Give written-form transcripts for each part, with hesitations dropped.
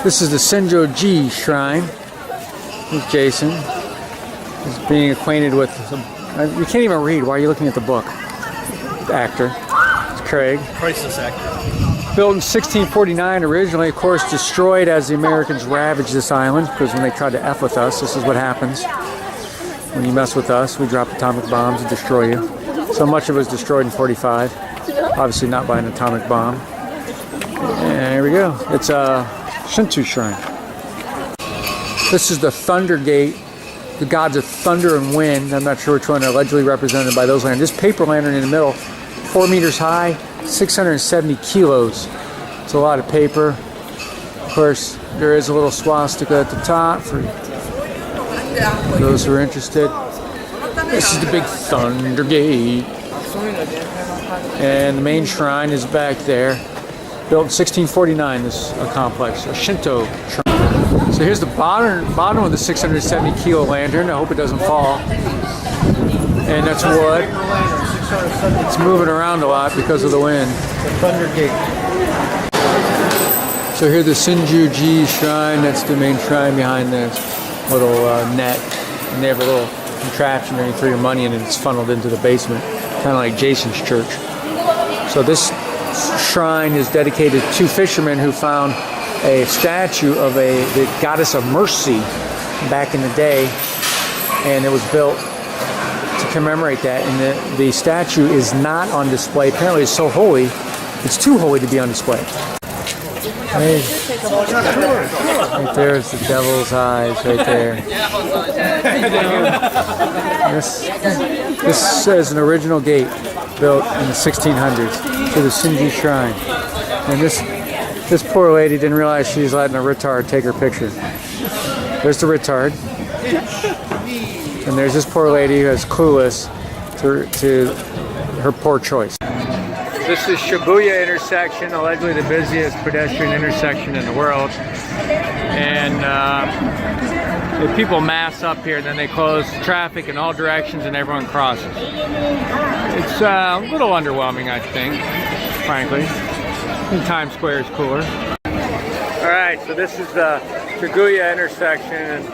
This is the Senjoji Shrine. Here's Jason. He's being acquainted with you can't even read. Why are you looking at the book? The actor. It's Craig. Priceless actor. Built in 1649, originally, of course, destroyed as the Americans ravaged this island, because when they tried to F with us, this is what happens. When you mess with us, we drop atomic bombs and destroy you. So much of it was destroyed in 45. Obviously not by an atomic bomb. And here we go. It's a Shinto shrine. This is the Thunder Gate, the gods of thunder and wind. I'm not sure which one are allegedly represented by those lanterns. This paper lantern in the middle, 4 meters high, 670 kilos. It's a lot of paper. Of course, there is a little swastika at the top for those who are interested. This is the big Thunder Gate. And the main shrine is back there. Built in 1649, this complex, a Shinto shrine. So here's the bottom of the 670 kilo lantern. I hope it doesn't fall. And that's wood. It's moving around a lot because of the wind. The Thunder Gate. So here's the Senjoji Shrine. That's the main shrine behind this little net. And they have a little contraption there. You throw your money in and it's funneled into the basement. Kind of like Jason's church. So this shrine is dedicated to two fishermen who found a statue of the goddess of mercy back in the day. And it was built to commemorate that, and the statue is not on display. Apparently it's so holy, it's too holy to be on display. Hey. Right there is the devil's eyes right there. This is an original gate built in the 1600s to the Senjoji Shrine. And this poor lady didn't realize she was letting a retard take her picture. There's the retard. And there's this poor lady who is clueless to her poor choice. This is Shibuya intersection, allegedly the busiest pedestrian intersection in the world. And if people mass up here, then they close traffic in all directions and everyone crosses. It's a little underwhelming, I think, frankly. I think Times Square is cooler. Alright, so this is the Shibuya intersection, and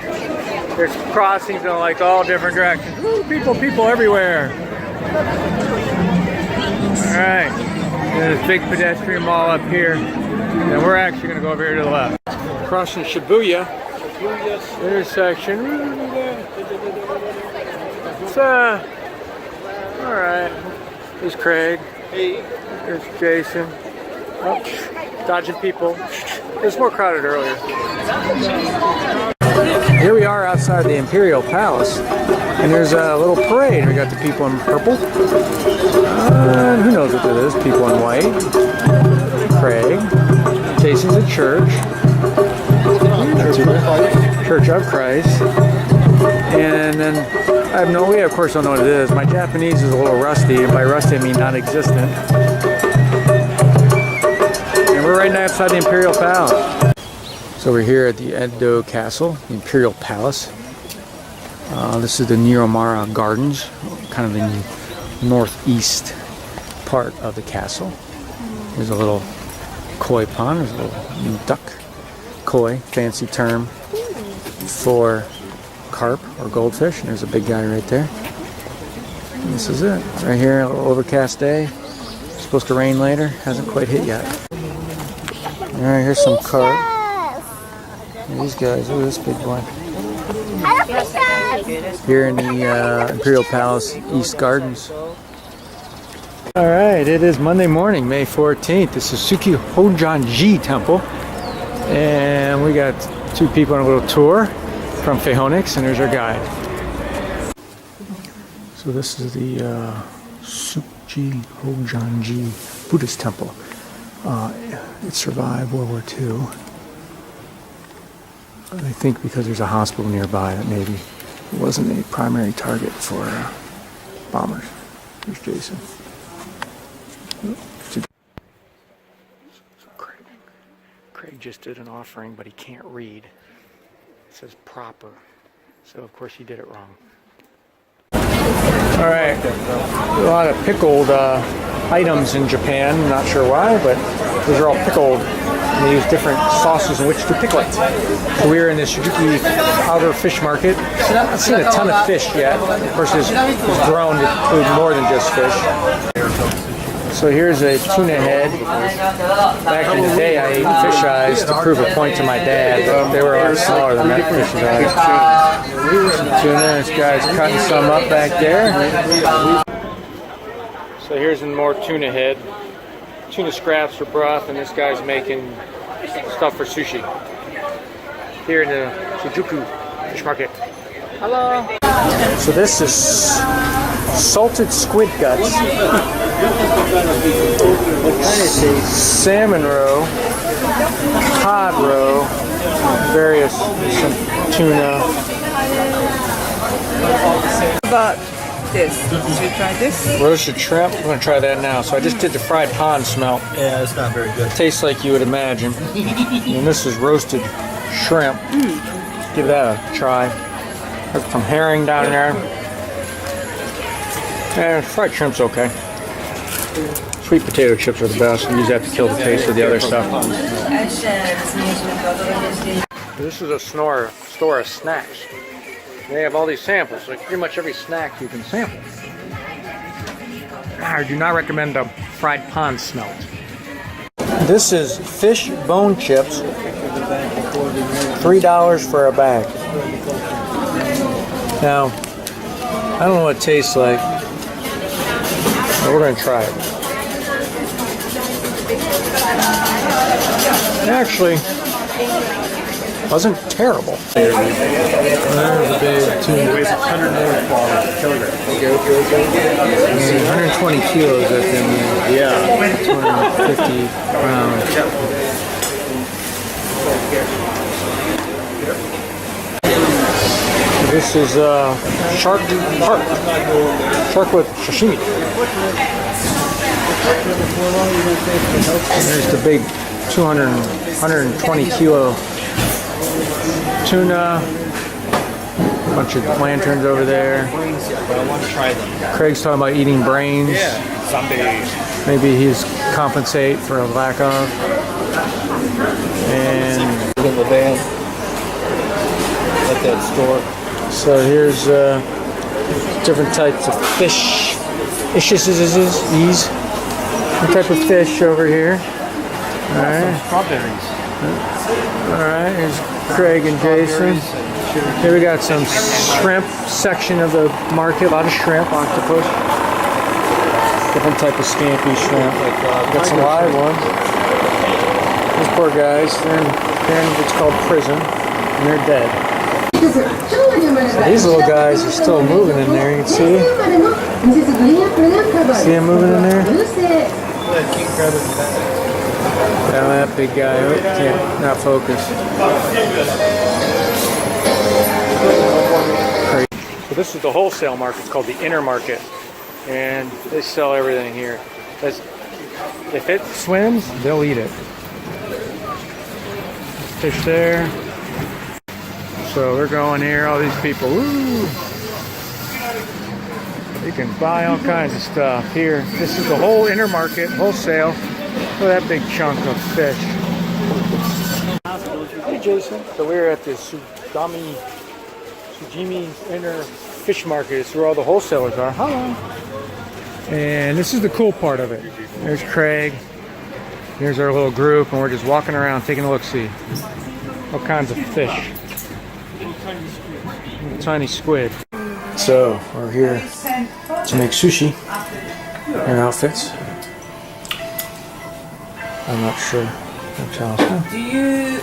there's crossings in like all different directions. Woo, people everywhere. Alright, there's a big pedestrian mall up here, and we're actually going to go over here to the left. Crossing Shibuya intersection. It's alright. There's Craig. Hey. There's Jason. Oh, dodging people. It was more crowded earlier. Here we are outside the Imperial Palace, and there's a little parade. We got the people in purple. Who knows what that is? People in white. Craig. Jason's at church. Church of Christ. And then we of course don't know what it is. My Japanese is a little rusty, and by rusty I mean non-existent. And we're right now outside the Imperial Palace. So we're here at the Edo Castle, the Imperial Palace. This is the Niramara Gardens, kind of the northeast part of the castle. There's a little koi pond, there's a little duck. Koi, fancy term for carp or goldfish. And there's a big guy right there. And this is it. Right here, a little overcast day. It's supposed to rain later. Hasn't quite hit yet. Alright, here's some carp. These guys, look at this big boy. Here in the Imperial Palace East Gardens. Alright, it is Monday morning, May 14th. This is Suki Hojanji Temple. And we got two people on a little tour from Phaonics, and there's our guide. So this is the Suki Hojanji Buddhist temple. It survived World War II. I think because there's a hospital nearby that maybe it wasn't a primary target for bombers. Here's Jason. Craig just did an offering, but he can't read. It says proper. So of course he did it wrong. Alright, a lot of pickled items in Japan. I'm not sure why, but those are all pickled and they use different sauces in which to pickle it. So we were in the Shinjuku outer fish market. I've seen a ton of fish yet. Of course, it's grown to include more than just fish. So here's a tuna head. Back in the day, I ate fish eyes to prove a point to my dad, but they were a lot smaller than that fish eyes. Tuna, this guy's cutting some up back there. So here's some more tuna head. Tuna scraps for broth, and this guy's making stuff for sushi. Here in the Shinjuku fish market. Hello. So this is salted squid guts. Salmon roe, cod roe, various some tuna. About this, should we try this? Roasted shrimp. I'm gonna try that now. So I just did the fried pond smelt. Yeah, it's not very good. Tastes like you would imagine. And this is roasted shrimp. Give that a try. There's some herring down there. And fried shrimp's okay. Sweet potato chips are the best. We use that to kill the taste of the other stuff. This is a store of snacks. They have all these samples, like pretty much every snack you can sample. I do not recommend the fried pond smelt. This is fish bone chips. $3 for a bag. Now, I don't know what it tastes like, but we're going to try it. It actually wasn't terrible. There's a big tuna. Weighs 120 kilograms. 120 kilos, I think. Yeah. 250 pounds. This is shark with sashimi. There's the big 120 kilo tuna. A bunch of lanterns over there. I want to try them. Craig's talking about eating brains. Yeah. Someday. Maybe he's compensate for a lack of. And In the van. At that store. so here's different types of fish. What type of fish over here? Alright. Strawberries. Alright, here's Craig and Jason. Here we got some shrimp section of the market. A lot of shrimp, octopus. Different type of scampi shrimp. Got some live ones. These poor guys, they're in what's called prison, and they're dead. So these little guys are still moving in there, you can see. See them moving in there? Yeah, that big guy, oh, can't, not focus. So this is the wholesale market, it's called the Inner Market. And they sell everything here. If it swims, they'll eat it. Fish there. So they're going here, all these people. Woo! You can buy all kinds of stuff here. This is the whole Inner Market, wholesale. Look at that big chunk of fish. Hey Jason. So we're at the Tsujimi Inner Fish Market. It's where all the wholesalers are. Hello. And this is the cool part of it. There's Craig. Here's our little group, and we're just walking around taking a look-see. All kinds of fish. Tiny squid. So we're here to make sushi in outfits. I'm not sure. Do you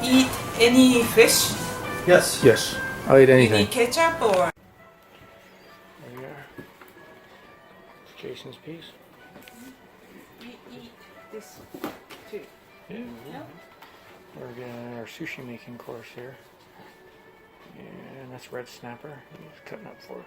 eat any fish? Yes. Yes, I'll eat You anything. need ketchup or? There you are. Jason's piece. We eat this too. Yeah. We're getting our sushi making course here. And that's red snapper. He's cutting up for us.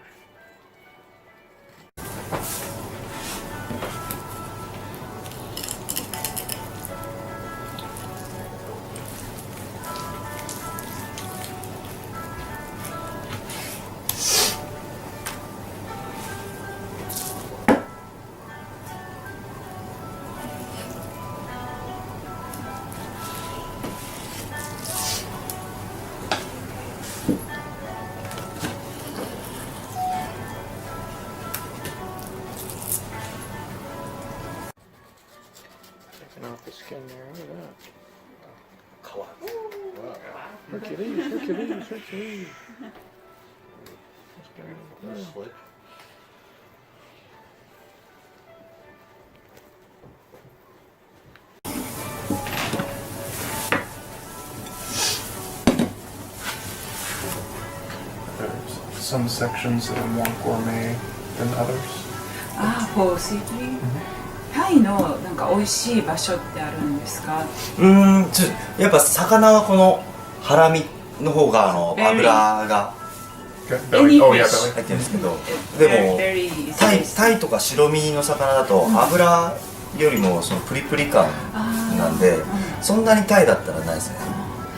Hercules, Hercules, Hercules. Slick. There's some sections that are more gourmet than others. ああ、フォーシープリー。タイのなんか美味しい場所ってあるんですか？やっぱ魚はこのハラミの方が油が Belly. Oh yeah, 入 belly. ってるんですけど、でも very タイとか白身の魚だと油よりもそのプリプリ感なんで、そんなにタイだったらないですね。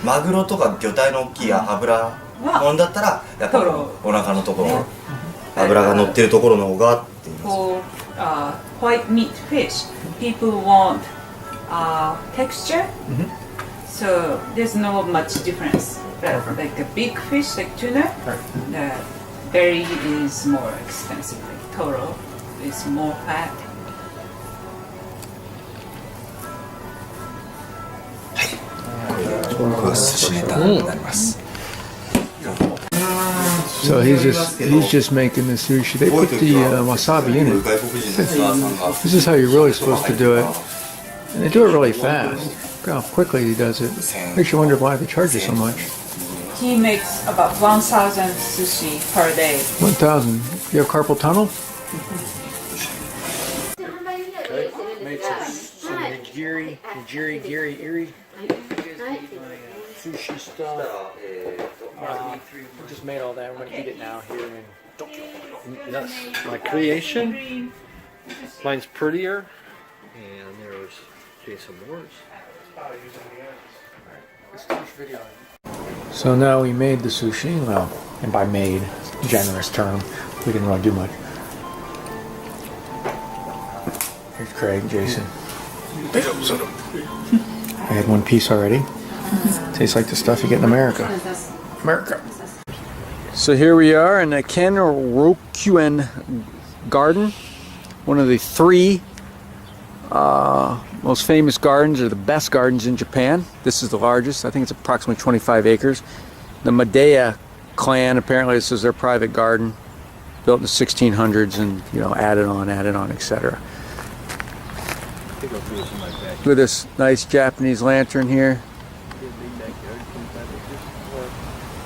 マグロとか魚体の大きい油もんだったらやっぱお腹のところ油が乗ってるところの方がって言います。 for white meat fish, people want texture, so there's no much difference. But like a big fish like tuna, the berry is more expensive. Like toro is more fat. これが寿司ネタになります。 So he's just making the sushi. They put the wasabi in it. 外国人のツアーさんが This is how you're really supposed to do it. And they do it really fast. Look how quickly he does it. Makes you wonder why they charge you so much. He makes about 1,000 sushi per day. 1,000. You have carpal tunnel? Made some nigiri, iri. Sushi stuff. I just made all that. I'm gonna eat it now here in Tokyo. Yes, my creation. Mine's prettier. And there's Jason Moore's. Let's finish video. So now we made the sushi. Well, and by made, generous term. We didn't really do much. Here's Craig, Jason. I had one piece already. Tastes like the stuff you get in America. America. So here we are in the Kenrokuen Garden, one of the three most famous gardens, or the best gardens in Japan. This is the largest. I think it's approximately 25 acres. The Maeda clan, apparently this is their private garden, built in the 1600s, and added on, etc. Look at this nice Japanese lantern here.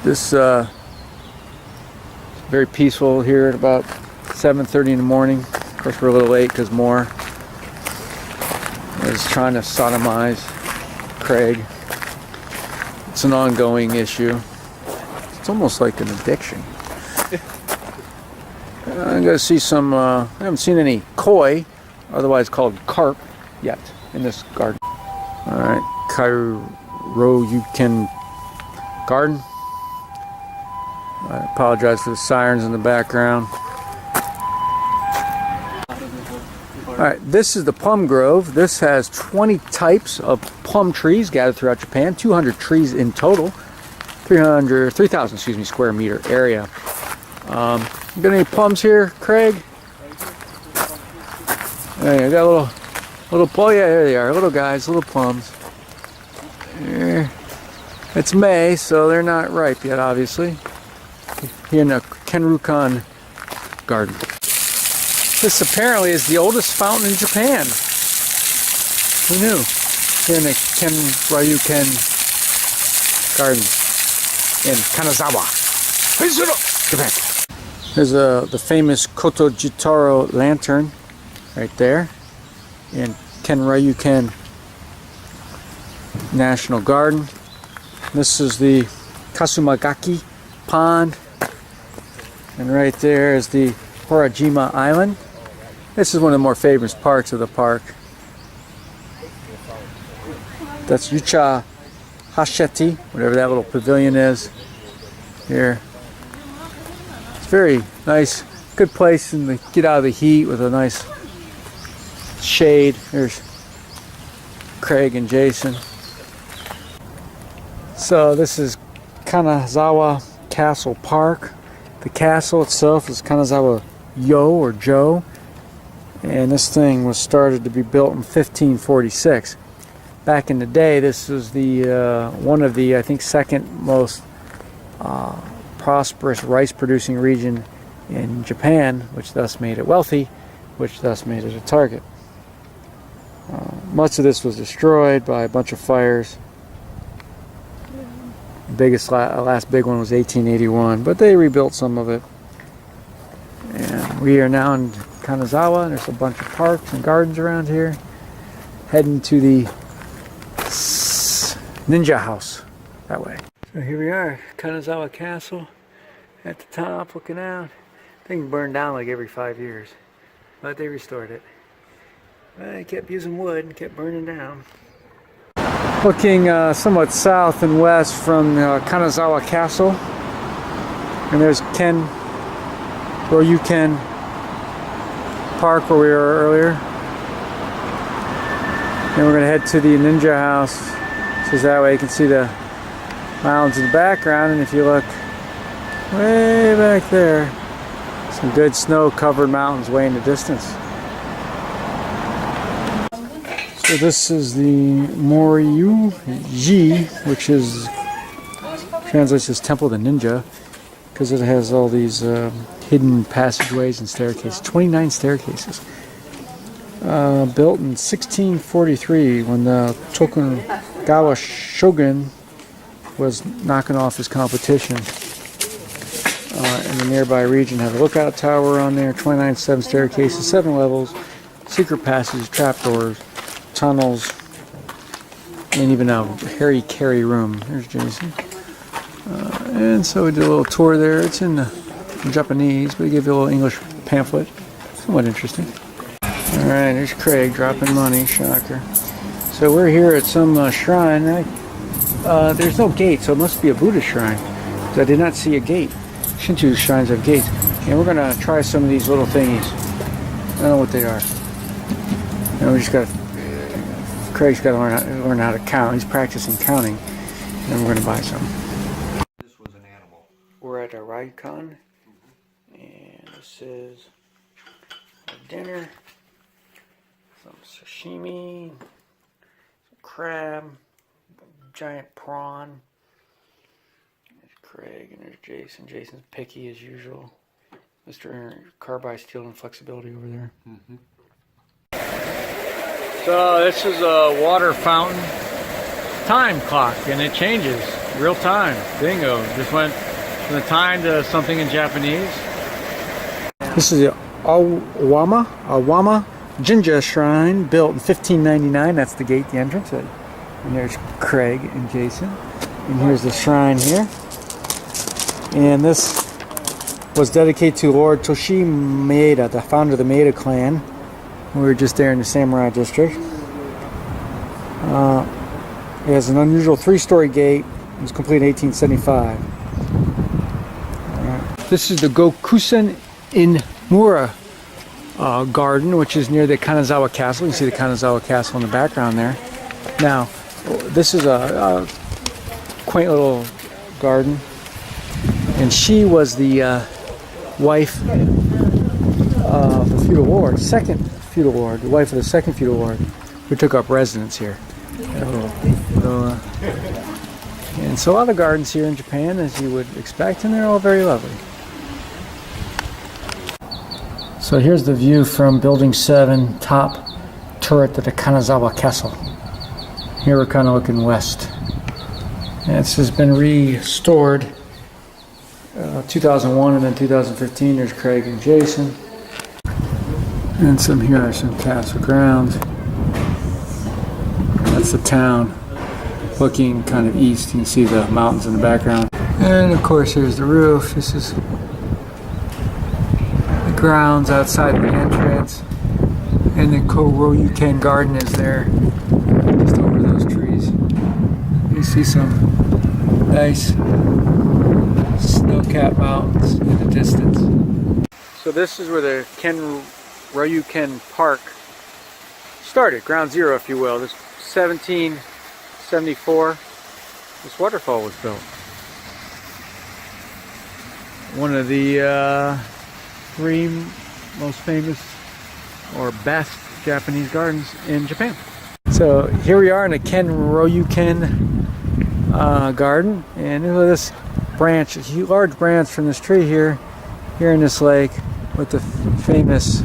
This very peaceful here at about 7:30 in the morning. Of course, we're a little late because Moore is trying to sodomize Craig. It's an ongoing issue. It's almost like an addiction. I'm gonna see some. I haven't seen any koi, otherwise called carp, yet in this garden. All right, Kairyuken Garden. I apologize for the sirens in the background. Alright, this is the plum grove. This has 20 types of plum trees gathered throughout Japan. 200 trees in total. 3,000 square meter area. You got any plums here, Craig? Hey, I got a little oh yeah, there they are. Little guys, little plums. Here. It's May, so they're not ripe yet, obviously. Here in the Kenrokuen Garden. This apparently is the oldest fountain in Japan. Who knew? Here in the Kenrokuen Garden in Kanazawa, Japan. There's the famous Kotojitaro lantern right there in Kenrokuen National Garden. This is the Kasumagaki Pond, and right there is the Horajima Island. This is one of the more famous parts of the park. That's Yucha Hasheti, whatever that little pavilion is here. It's very nice, good place to get out of the heat with a nice shade. There's Craig and Jason. So this is Kanazawa Castle Park. The castle itself is Kanazawa Yo or Joe, and this thing was started to be built in 1546. back in the day, this was the one of the, I think, second most prosperous rice-producing region in Japan, which thus made it wealthy, which thus made it a target. Much of this was destroyed by a bunch of fires. The biggest, last big one was 1881, but they rebuilt some of it. And we are now in Kanazawa, and there's a bunch of parks and gardens around here. Heading to the Ninja House that way. So here we are, Kanazawa Castle at the top, looking out. Thing burned down like every 5 years, but they restored it. They kept using wood and kept burning down. Looking somewhat south and west from Kanazawa Castle, and there's Ryokan Park where we were earlier. And we're going to head to the Ninja House, so that way you can see the mountains in the background. And if you look way back there, some good snow-covered mountains way in the distance. So this is the Moryu-ji, which translates as Temple of the Ninja, because it has all these hidden passageways and staircases. 29 staircases. Built in 1643 when the Tokugawa shogun was knocking off his competition. In the nearby region have a lookout tower on there, 29 7 staircases, 7 levels, secret passages, trapdoors, tunnels, and even a Harry room. There's Jason. And so we did a little tour there. It's in Japanese, but we gave you a little English pamphlet. Somewhat interesting. Alright, there's Craig dropping money, shocker. So we're here at some shrine. There's no gate, so it must be a Buddhist shrine. I did not see a gate. Shinto shrines have gates. And we're going to try some of these little thingies. I don't know what they are. And we just got Craig's got to learn how to count. He's practicing counting. And we're going to buy some. This was an animal. We're at a Ryokan. And this is our dinner. Some sashimi. Some crab. Giant prawn. Craig and there's Jason. Jason's picky as usual. Mr. Carbide Steel and Flexibility over there. So this is a water fountain time clock, and it changes real time. Bingo! Just went from the time to something in Japanese. This is the Awama Jinja Shrine, built in 1599. That's the gate, the entrance. And there's Craig and Jason. And here's the shrine here. And this was dedicated to Lord Toshi Maeda, the founder of the Maeda clan. We were just there in the Samurai district. It has an unusual 3-story gate. It was completed in 1875. This is the Gokusen in Mura garden, which is near the Kanazawa Castle. You can see the Kanazawa Castle in the background there. Now, this is a quaint little garden. And she was the wife of the feudal lord, second feudal lord, the wife of the second feudal lord, who took up residence here. And so a lot of gardens here in Japan, as you would expect, and they're all very lovely. So here's the view from Building 7, top turret of the Kanazawa Castle. Here we're kind of looking west. And this has been restored. 2001 and then 2015. There's Craig and Jason. And here are some castle grounds. That's the town. Looking kind of east, you can see the mountains in the background. And of course here's the roof. This is the grounds outside the entrance. And the Ryokan garden is there, just over those trees. You see some nice snow-capped mountains in the distance. So this is where the Ryokan Park started, ground zero if you will. This 1774, this waterfall was built. One of the 3 most famous or best Japanese gardens in Japan. So here we are in the Ken Royuken garden, and look at this branch, a large branch from this tree here in this lake with the famous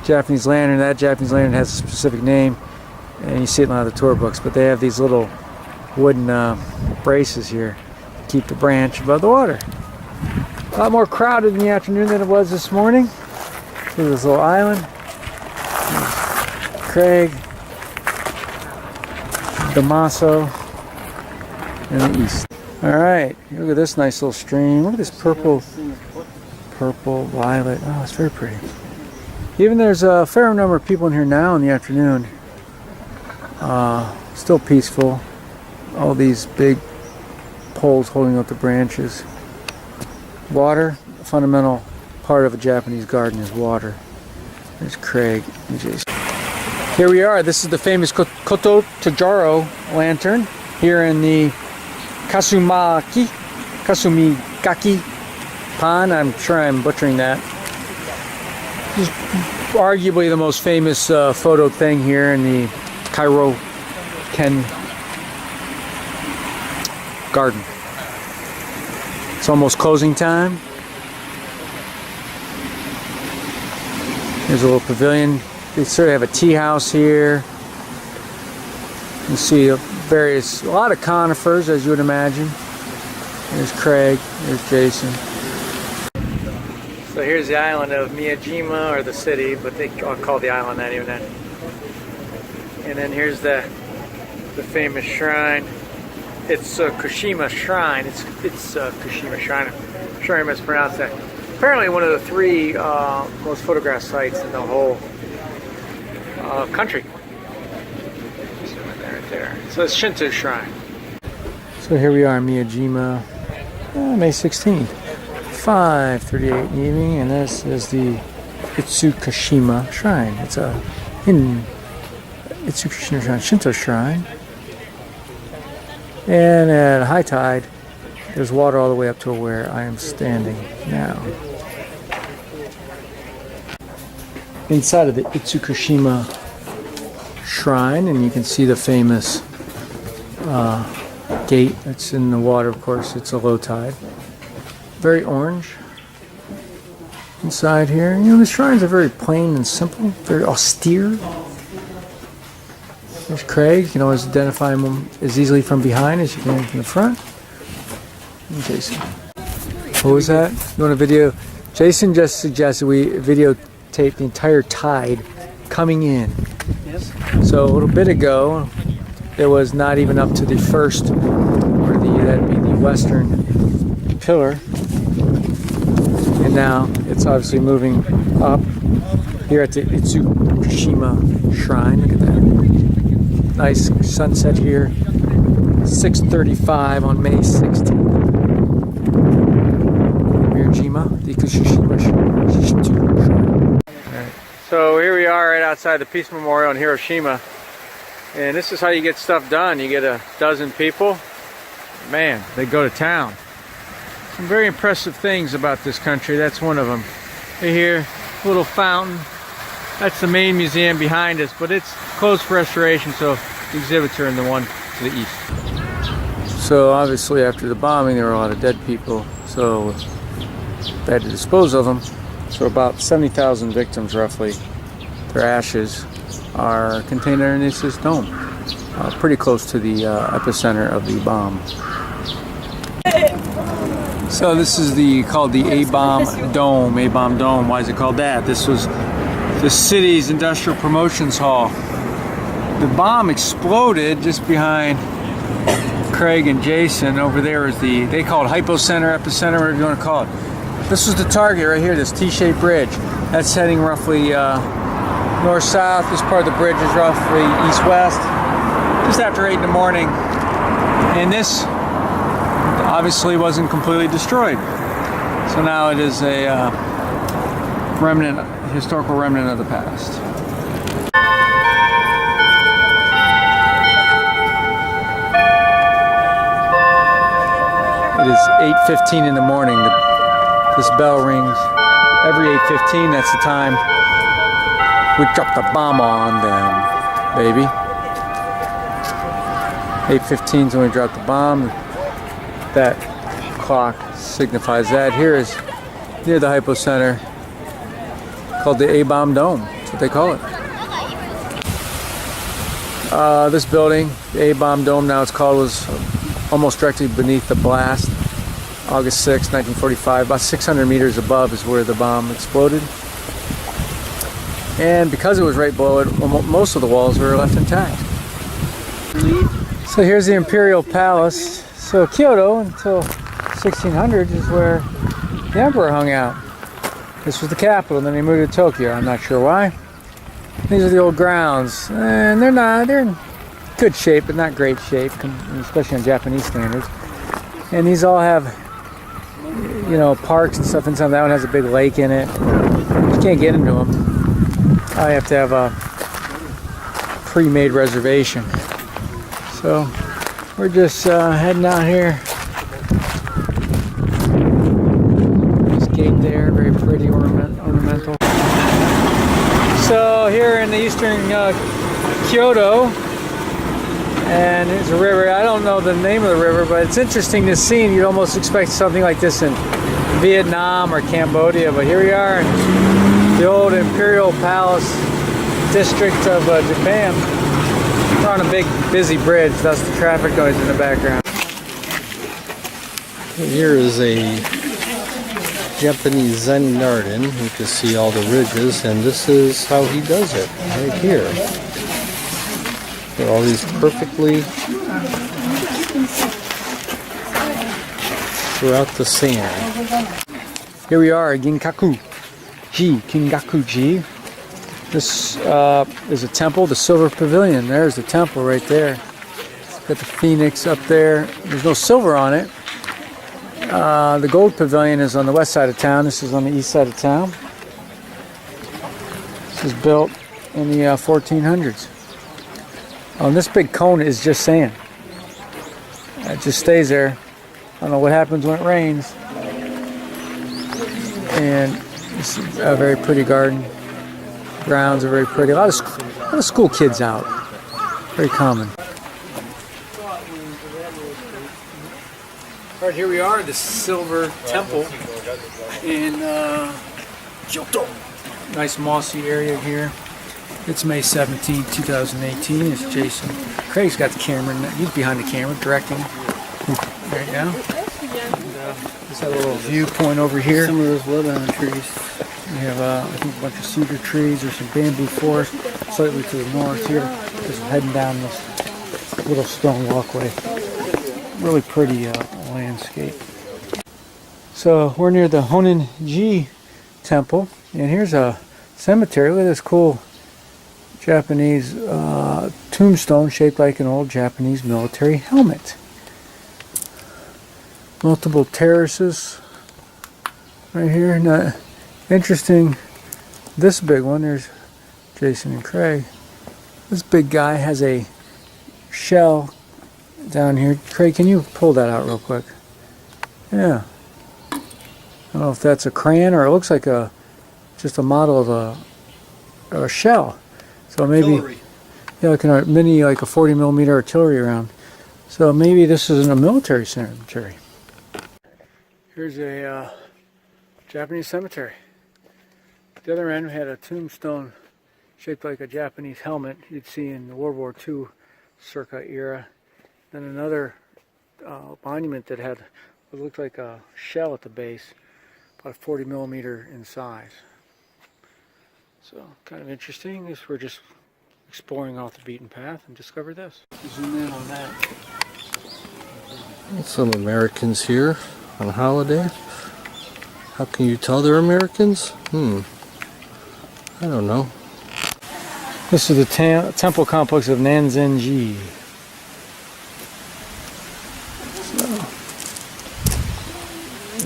Japanese lantern. That Japanese lantern has a specific name, and you see it in a lot of the tour books, but they have these little wooden braces here to keep the branch above the water. A lot more crowded in the afternoon than it was this morning. See this little island. There's Craig, Damaso, in the east. Alright, look at this nice little stream. Look at this purple, violet. Oh, it's very pretty. Even there's a fair number of people in here now in the afternoon. Still peaceful. All these big poles holding up the branches. Water, a fundamental part of a Japanese garden is water. There's Craig and Jason. Here we are. This is the famous Koto Tajaro lantern here in the Kasumigaki pond. I'm sure I'm butchering that. This is arguably the most famous photo thing here in the Cairo Ken garden. It's almost closing time. There's a little pavilion. They sort of have a tea house here. You see a lot of conifers, as you would imagine. There's Craig, there's Jason. So here's the island of Miyajima, or the city, but they all call the island that even then. And then here's the famous shrine. It's Kushima Shrine. It's Kushima Shrine. I'm sure I mispronounced that. Apparently one of the 3 most photographed sites in the whole country. Right there. So it's Shinto Shrine. So here we are in Miyajima, May 16th, 5:38 in the evening, and this is the Itsukushima Shrine. It's a Itsukushima Shrine, Shinto Shrine. And at high tide, there's water all the way up to where I am standing now. Inside of the Itsukushima Shrine, and you can see the famous gate that's in the water. Of course, it's a low tide. Very orange inside here. You know, the shrines are very plain and simple, very austere. There's Craig. You can always identify him as easily from behind as you can from the front. And Jason. What was that? You want a video? Jason just suggested we videotape the entire tide coming in. Yes. So a little bit ago, it was not even up to the first, or that'd be the western pillar. And now it's obviously moving up here at the Itsukushima Shrine. Look at that. Nice sunset here. 6:35 on May 16th. Miyajima, the Kushima Shrine. Alright. So here we are right outside the Peace Memorial in Hiroshima. And this is how you get stuff done. You get a dozen people. Man, they go to town. Some very impressive things about this country. That's one of them. Right here, a little fountain. That's the main museum behind us, but it's closed for restoration, so the exhibits are in the one to the east. So obviously after the bombing there were a lot of dead people, so they had to dispose of them. So about 70,000 victims roughly, their ashes are contained underneath this dome, pretty close to the epicenter of the bomb. So this is called the A-bomb Dome. A-bomb Dome. Why is it called that? This was the city's industrial promotions hall. The bomb exploded just behind Craig and Jason. Over there is they call it hypocenter, epicenter, whatever you want to call it. This was the target right here, this T-shaped bridge. That's heading roughly north-south. This part of the bridge is roughly east-west. Just after 8 in the morning. And this obviously wasn't completely destroyed. So now it is a historical remnant of the past. It is 8:15 in the morning. This bell rings every 8:15. That's the time we drop the bomb on them, baby. 8:15 is when we dropped the bomb. That clock signifies that. Here is near the hypocenter, called the A-bomb dome. That's what they call it. This building, the A-bomb dome now it's called, was almost directly beneath the blast. August 6, 1945, about 600 meters above is where the bomb exploded. And because it was right below it, most of the walls were left intact. So here's the Imperial Palace. So Kyoto until 1600s is where the emperor hung out. This was the capital, and then they moved to Tokyo. I'm not sure why. These are the old grounds, and they're in good shape, but not great shape, especially on Japanese standards. And these all have, you know, parks and stuff inside. That one has a big lake in it. You can't get into them. I have to have a pre-made reservation. So we're just heading out here. This gate there, very pretty, ornamental. So here in the eastern Kyoto, and there's a river. I don't know the name of the river, but it's interesting to see. And you'd almost expect something like this in Vietnam or Cambodia, but here we are in the old Imperial Palace district of Japan. We're on a big, busy bridge, thus the traffic noise in the background. Here is a Japanese Zen garden. You can see all the ridges, and this is how he does it, right here. There are all these perfectly throughout the sand. Here we are, Kingaku-ji. This is a temple, the Silver Pavilion. There's the temple right there. Got the phoenix up there. There's no silver on it. The Gold Pavilion is on the west side of town. This is on the east side of town. This was built in the 1400s. Oh, and this big cone is just sand. It just stays there. I don't know what happens when it rains. And this is a very pretty garden. Grounds are very pretty. A lot of school kids out. Very common. All right, here we are, the Silver Temple in Kyoto. Nice mossy area here. It's May 17, 2018. It's Jason. Craig's got the camera. He's behind the camera directing. There you go. There's that little viewpoint over here. Some of those Lebanon trees. We have I think a bunch of cedar trees. There's some bamboo forest slightly to the north here. Just heading down this little stone walkway. Really pretty landscape. So we're near the Honinji Temple, and here's a cemetery. Look at this cool Japanese tombstone shaped like an old Japanese military helmet. Multiple terraces right here. Now, interesting, this big one, there's Jason and Craig. This big guy has a shell down here. Craig, can you pull that out real quick? Yeah. I don't know if that's a crayon or it looks like just a model of a shell. So maybe, yeah, like a mini, like a 40mm artillery round. So maybe this is in a military cemetery. Here's a Japanese cemetery. At the other end, we had a tombstone shaped like a Japanese helmet you'd see in the World War II circa era. Then another monument that had what looked like a shell at the base, about 40mm in size. So kind of interesting. We're just exploring off the beaten path and discovered this. Zoom in on that. Some Americans here on holiday. How can you tell they're Americans? I don't know. This is the temple complex of Nanzenji.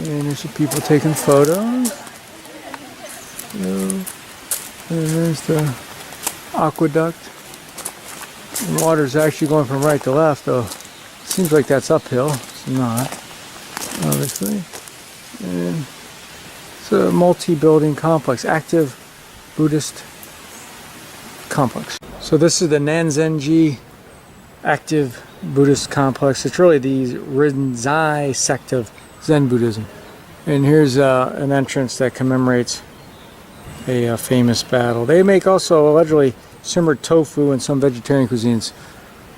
And there's some people taking photos. And there's the aqueduct. The water's actually going from right to left, though. Seems like that's uphill. It's not, obviously. And it's a multi-building complex, active Buddhist complex. So this is the Nanzenji active Buddhist complex. It's really the Rinzai sect of Zen Buddhism. And here's an entrance that commemorates a famous battle. They make also allegedly simmered tofu and some vegetarian cuisines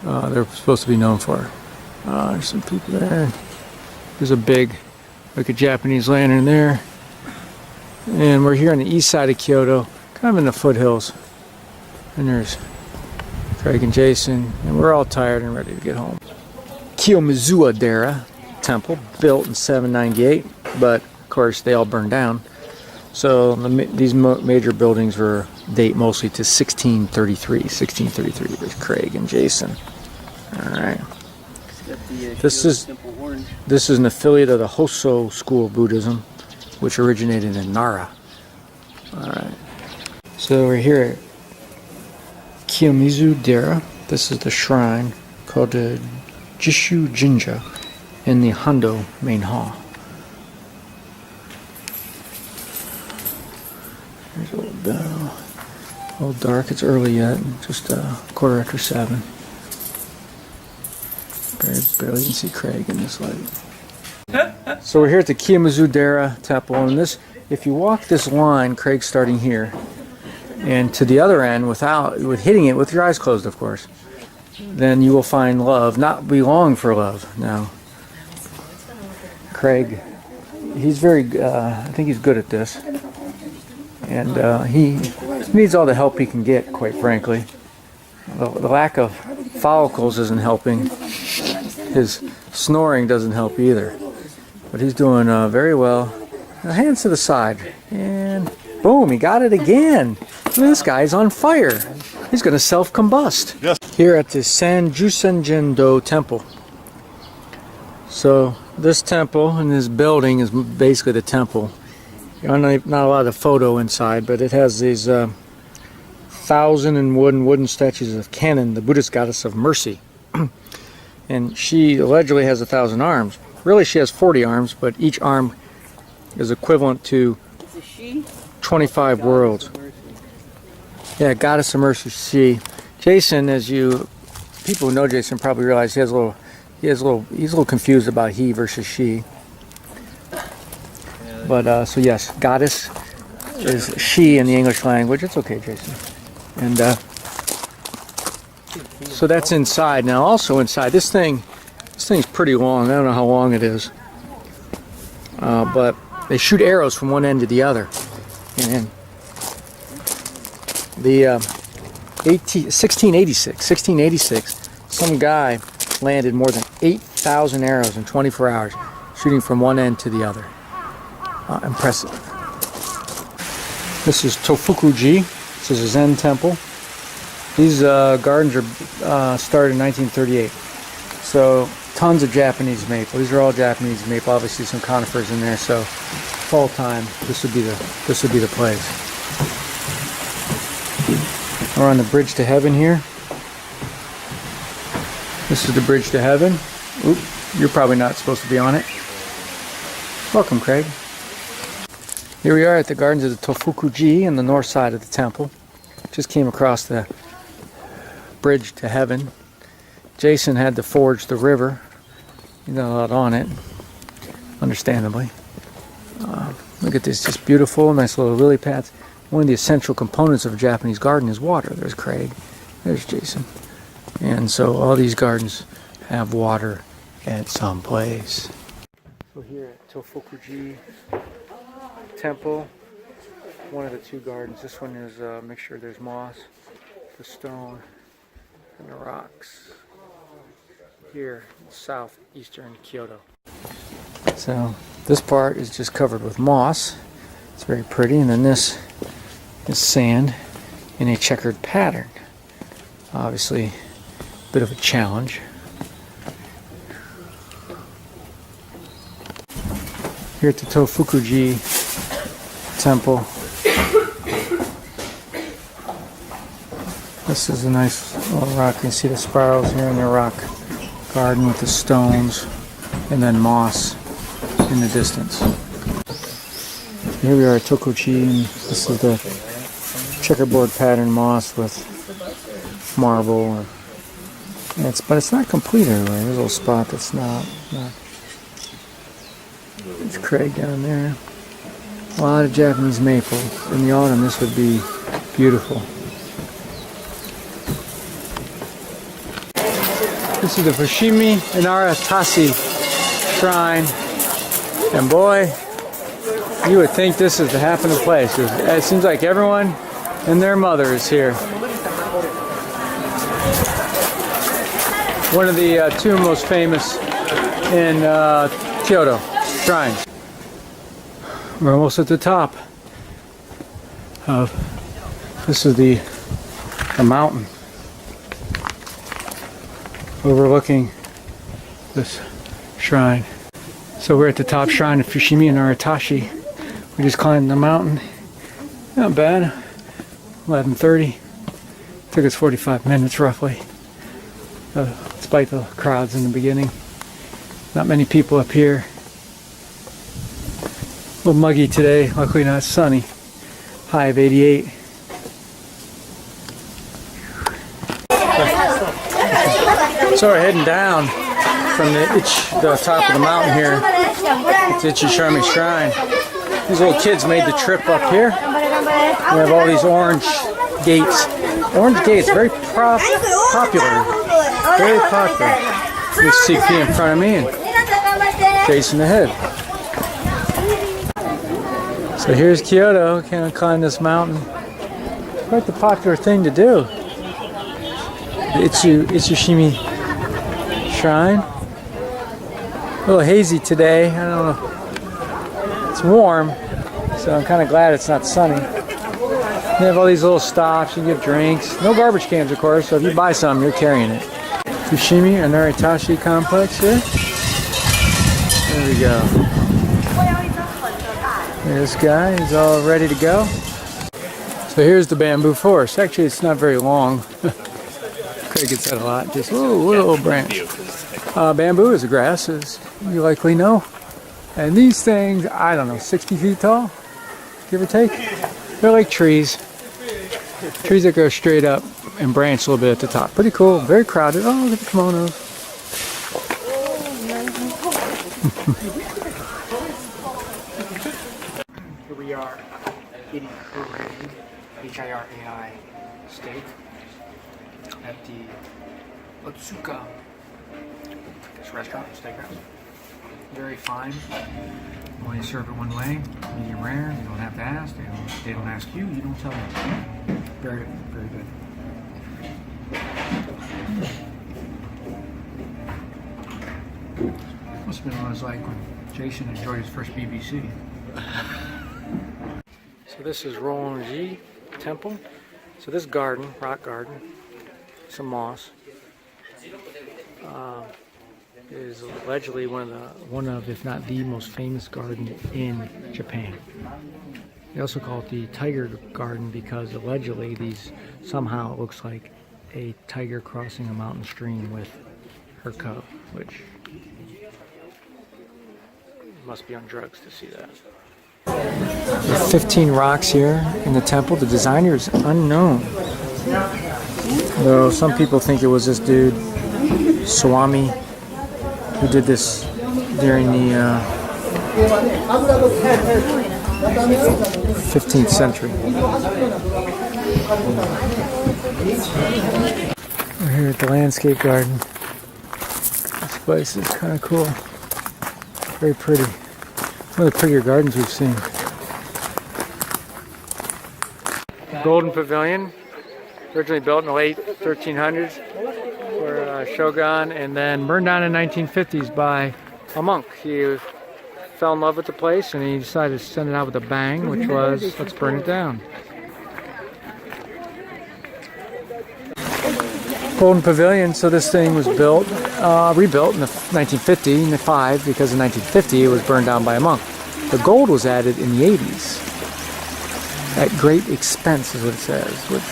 they're supposed to be known for. There's some people there. There's a big, like a Japanese lantern there. And we're here on the east side of Kyoto, kind of in the foothills. And there's Craig and Jason, and we're all tired and ready to get home. Kiyomizuwa Dera temple, built in 798, but of course they all burned down. So these major buildings date mostly to 1633. 1633. There's Craig and Jason. All right. This is an affiliate of the Hosso school of Buddhism, which originated in Nara. All right. So we're here at Kiyomizu Dera. This is the shrine called the Jishu Jinja in the Hondo main hall. There's a little bell. A little dark. It's early yet. Just 7:15. Barely can see Craig in this light. So we're here at the Kiyomizu Dera temple, and this, if you walk this line, Craig's starting here, and to the other end with hitting it with your eyes closed, of course, then you will find love, not belong for love. Now, Craig, he's very, I think he's good at this, and he needs all the help he can get, quite frankly. The lack of follicles isn't helping. His snoring doesn't help either. But he's doing very well. Now, hands to the side. And boom, he got it again. This guy's on fire. He's going to self-combust. Yes. Here at the Sanjusenjin-do temple. So this temple and this building is basically the temple. Not a lot of photo inside, but it has these 1,000 wooden statues of Kannon, the Buddhist goddess of mercy. And she allegedly has 1,000 arms. Really, she has 40 arms, but each arm is equivalent to 25 worlds. Yeah, goddess of mercy. She, Jason, people who know Jason probably realize he's a little confused about he versus she. But so yes, goddess is she in the English language. It's okay, Jason. And so that's inside. Now, also inside, this thing's pretty long. I don't know how long it is, but they shoot arrows from one end to the other. And the 1686, some guy landed more than 8,000 arrows in 24 hours, shooting from one end to the other. Impressive. This is Tofuku-ji. This is a Zen temple. These gardens are started in 1938. So tons of Japanese maple. These are all Japanese maple. Obviously some conifers in there. So fall time, this would be the place. We're on the bridge to heaven here. This is the bridge to heaven. Oop, you're probably not supposed to be on it. Welcome, Craig. Here we are at the gardens of the Tofuku-ji on the north side of the temple. Just came across the bridge to heaven. Jason had to forge the river. He's not a lot on it, understandably. Look at this, just beautiful, nice little lily pads. One of the essential components of a Japanese garden is water. There's Craig, there's Jason. And so all these gardens have water at some place. So here at Tofuku-ji temple, one of the two gardens. This one is a mixture. There's moss, the stone, and the rocks. Here in southeastern Kyoto. So this part is just covered with moss. It's very pretty, and then this is sand in a checkered pattern. Obviously, a bit of a challenge. Here at the Tofuku-ji temple. This is a nice little rock. You can see the spirals here in the rock garden with the stones and then moss in the distance. Here we are at Tokuchi, and this is the checkerboard pattern moss with marble or But it's not complete everywhere. There's a little spot that's not. It's Craig down there. A lot of Japanese maple. In the autumn, this would be beautiful. This is the Fushimi Inara Tashi Shrine. And boy, you would think this is the happening place. It seems like everyone and their mother is here. One of the two most famous in Kyoto shrines. We're almost at the top of, this is the mountain overlooking this shrine. So we're at the top shrine of Fushimi Inara Tashi. We just climbed the mountain. Not bad. 11:30. Took us 45 minutes roughly. Despite the crowds in the beginning. Not many people up here. A little muggy today, luckily not sunny. High of 88. So we're heading down from the top of the mountain here to Ichishami Shrine. These little kids made the trip up here. We have all these orange gates. Orange gates, very popular. Very popular. There's CP in front of me and Jason ahead. So here's Kyoto. Can I climb this mountain? Quite the popular thing to do. The Ichishimi Shrine. A little hazy today. I don't know. It's warm, so I'm kind of glad it's not sunny. They have all these little stops. You can get drinks. No garbage cans, of course. So if you buy some, you're carrying it. Fushimi Inara Tashi complex here. There we go. This guy is all ready to go. So here's the bamboo forest. Actually, it's not very long. Craig gets that a lot. Just a little branch. Bamboo is a grass, as you likely know. And these things, I don't know, 60 feet tall, give or take. They're like trees. Trees that go straight up and branch a little bit at the top. Pretty cool. Very crowded. Oh, look at the kimonos. Here we are eating Hirai, H-I-R-A-I steak at the Otsuka, this restaurant, steakhouse. Very fine. Only serve it one way, medium rare. You don't have to ask. They don't ask you. You don't tell them. Very good. Very good. Must have been what it was like when Jason enjoyed his first BBC. So this is Ronji Temple. So this garden, rock garden, some moss, is allegedly one of, if not the most famous garden in Japan. They also call it the Tiger Garden because allegedly somehow it looks like a tiger crossing a mountain stream with her cub, which must be on drugs to see that. There are 15 rocks here in the temple. The designer is unknown, though some people think it was this dude, Swami, who did this during the 15th century. We're here at the landscape garden. This place is kind of cool. Very pretty. One of the prettier gardens we've seen. Golden Pavilion, originally built in the late 1300s for Shogun, and then burned down in the 1950s by a monk. He fell in love with the place and he decided to send it out with a bang, which was, let's burn it down. Golden Pavilion, so this thing was built, rebuilt in the 1955, because in 1950 it was burned down by a monk. The gold was added in the 80s. At great expense is what it says, which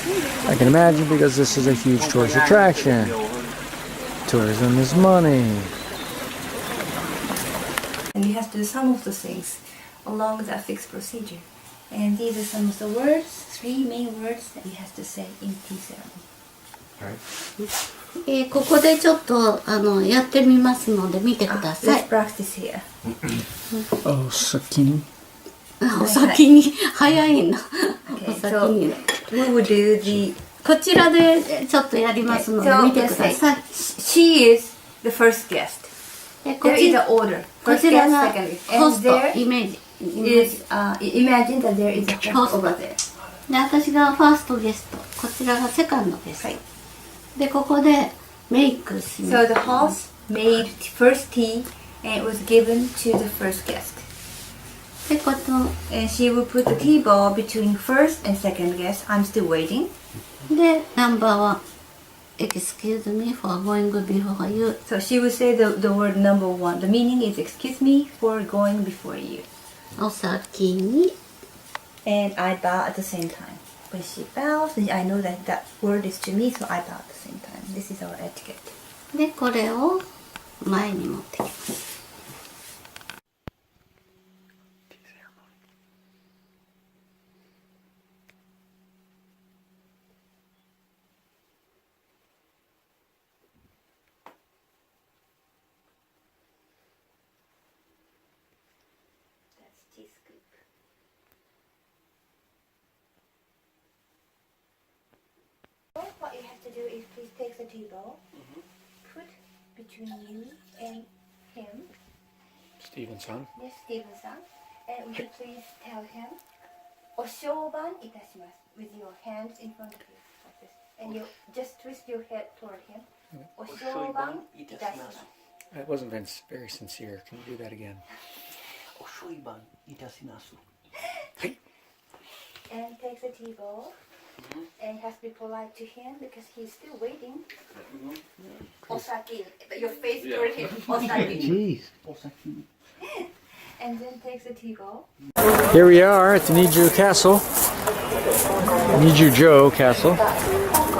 I can imagine because this is a huge tourist attraction. Tourism is money. And you have to do some of the things along that fixed procedure. And these are some of the words, 3 main words that you have to say in tea ceremony. Right. ここでちょっとやってみますので見てくださ Let's い。 practice here. Oh, Sakini. お先に早いな。お Okay, 先 so に。 we will do the. こちらでちょっとやりますので So 見てくだ let's さい。 say she is the first guest. でこ There is ち an order. こ First ちら guest, が second guest, ホ and スト there イメージ。 is imagine that there is a host over there. で私がファーストゲスト、こちらがセカンドゲスト。はいでここでメイクしま So す。 the host made first tea and it was given to the first guest. でこと And she will put the tea bowl between first and second guest. I'm still waiting. でナンバーは Excuse me for going before you. So she will say the word number one. The meaning is excuse me for going before you. お先に And I bow at the same time. When she bows, then I know that that word is to me, so I bow at the same time. This is our etiquette. でこれを前に持ってきます。That's tea scoop. What you have to do is please take the tea bowl, put between you and him, Stevenson. yes, Stevenson, and would you please tell him, お商売いたします with your hands in front of you, like this, and you just twist your head toward him. お商売いたします That wasn't very sincere. Can you do that again? お商売いたします。 And takes the tea bowl, and has to be polite to him because he's still waiting. Osaki, your face toward him. Osaki. Jeez. お先に。 And then takes the tea bowl. Here we are at the Niju Castle. Nijujo Castle.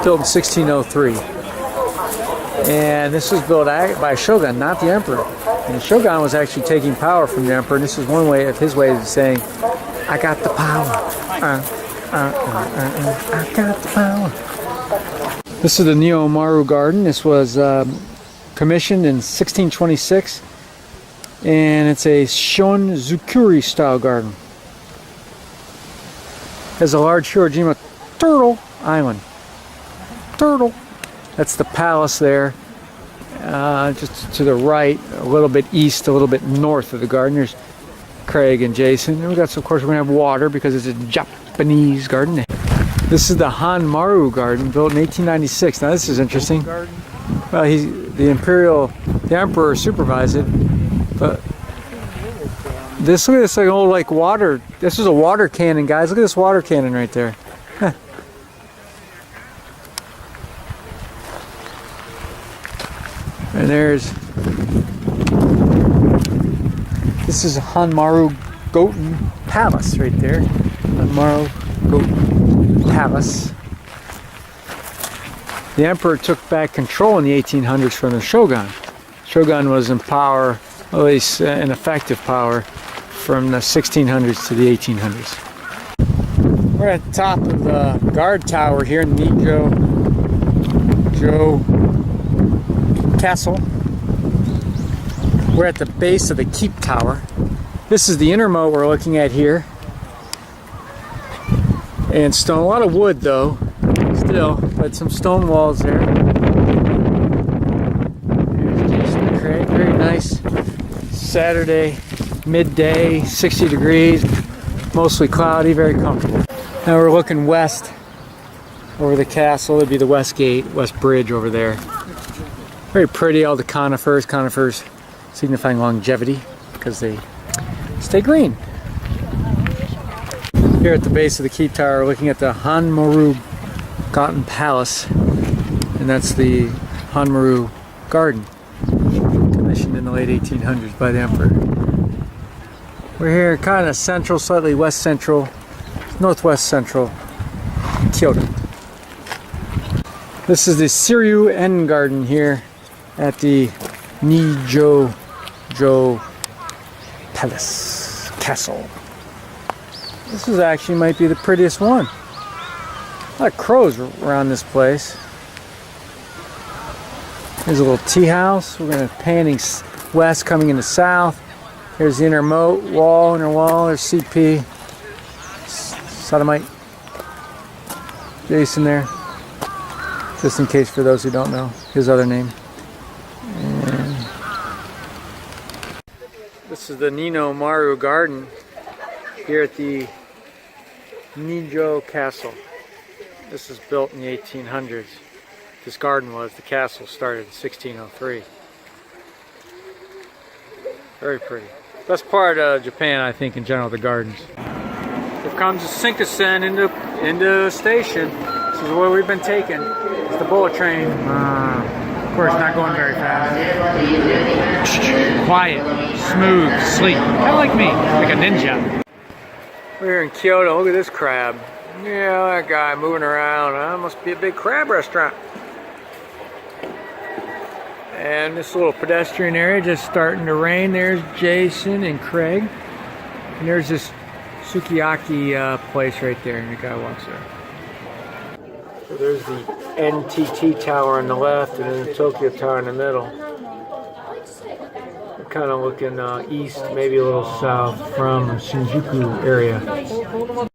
Built in 1603. And this was built by a shogun, not the emperor. And the shogun was actually taking power from the emperor. And this is one way of his way of saying, I got the power. I got the power. This is the Niomaru Garden. This was commissioned in 1626. And it's a Shonzukuri style garden. There's a large Hirojima turtle island. Turtle. That's the palace there. Just to the right, a little bit east, a little bit north of the garden. There's Craig and Jason. And we got, of course, we're gonna have water because it's a Japanese garden. This is the Hanmaru Garden, built in 1896. Now this is interesting. Well, the emperor supervised it, but look at this, like an old water. This is a water cannon, guys. Look at this water cannon right there. Huh. And this is Hanmaru Goten Palace right there. Hanmaru Goten Palace. The emperor took back control in the 1800s from the shogun. Shogun was in power, at least in effective power, from the 1600s to the 1800s. We're at the top of the guard tower here in Nijo Castle. We're at the base of the keep tower. This is the inner moat we're looking at here. And stone, a lot of wood though, still, but some stone walls there. Here's Jason and Craig, very nice. Saturday, midday, 60 degrees, mostly cloudy, very comfortable. Now we're looking west over the castle. It'd be the west gate, west bridge over there. Very pretty, all the conifers signifying longevity because they stay green. Here at the base of the keep tower, looking at the Hanmaru Goten Palace, and that's the Hanmaru Garden, commissioned in the late 1800s by the emperor. We're here kind of central, slightly west central, northwest central Kyoto. This is the Shiryu-en Garden here at the Nijo Palace Castle. This is actually might be the prettiest one. A lot of crows around this place. Here's a little tea house. We're going to panning west, coming into south. Here's the inner moat wall, inner wall. There's CP, Sodomite, Jason there. Just in case for those who don't know his other name. And this is the Nino Maru Garden here at the Nijo Castle. This was built in the 1800s. This garden was. The castle started in 1603. Very pretty. Best part of Japan, I think, in general, the gardens. Here comes the Shinkansen into the station. This is where we've been taken. It's the bullet train. Of course, not going very fast. Quiet, smooth, sleek. Kind of like me, like a ninja. We're here in Kyoto. Look at this crab. Yeah, that guy moving around. Must be a big crab restaurant. And this little pedestrian area just starting to rain. There's Jason and Craig. And there's this sukiyaki place right there, and the guy walks there. So there's the NTT Tower on the left, and then the Tokyo Tower in the middle. We're kind of looking east, maybe a little south from Shinjuku area.